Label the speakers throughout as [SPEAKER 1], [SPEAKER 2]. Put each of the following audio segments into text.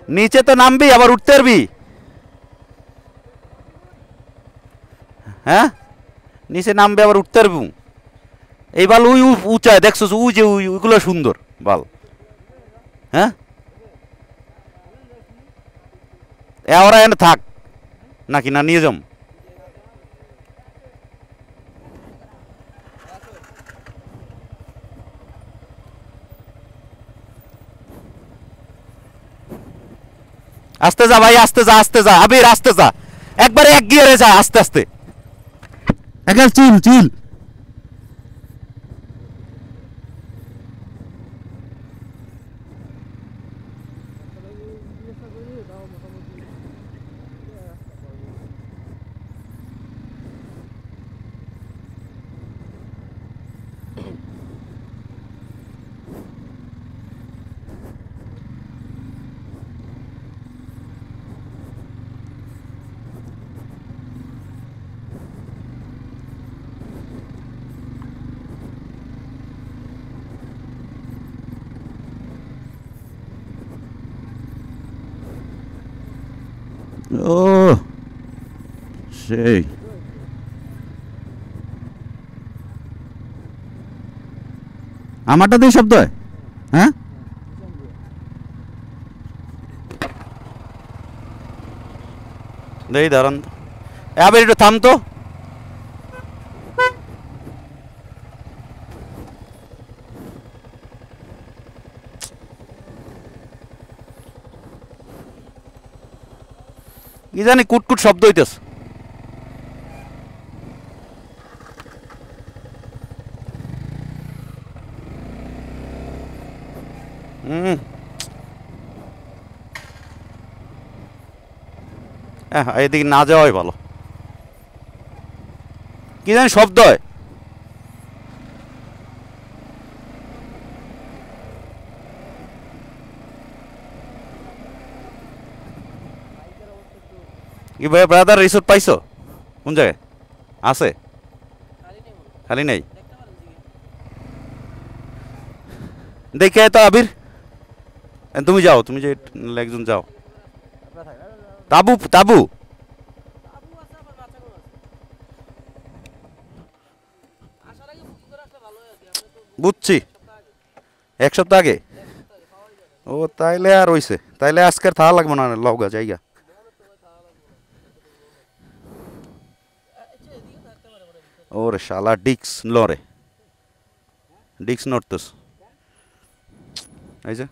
[SPEAKER 1] নিচে তো নামবি আবার উঠতে পারবি। হ্যাঁ নিচে নামবে আবার উঠতে পারবি। এই বাল উই উঁচায় দেখছো উই যে উইগুলো সুন্দর বাল। হ্যাঁ ওরা এনে থাক নাকি না নিয়ে যাম। আস্তে যা ভাই আস্তে যা আস্তে যা আবির আস্তে যা একবারে এক গিয়ারে যা আস্তে আস্তে একবার চিল চিল। ও সেই আমারটা দিয়ে শব্দ হয়। হ্যাঁ দেই দাঁড়ান আবার একটু থাম তো। কি জানি কুটকুট শব্দ হইতেছে। হ্যাঁ এদিকে না যাওয়াই ভালো। কি জানি শব্দ হয়। কি ভাই ব্রাদার রিসোর্ট পাইছো কোন জায়গায় আছে? খালি নেই দেখে তো আবির তুমি যাও তুমি যে একজন যাও তাবু তাবু বুঝছি 1 সপ্তাহ আগে। ও তাইলে আর হইছে তাইলে আজকের থাকা লাগবে না লগা জায়গা। ওরে শালা ডিক্স লরে ডিক্স নড়তেস এই যে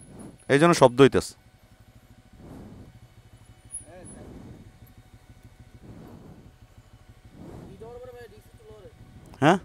[SPEAKER 1] এই জন্য শব্দ হইতেস। হ্যাঁ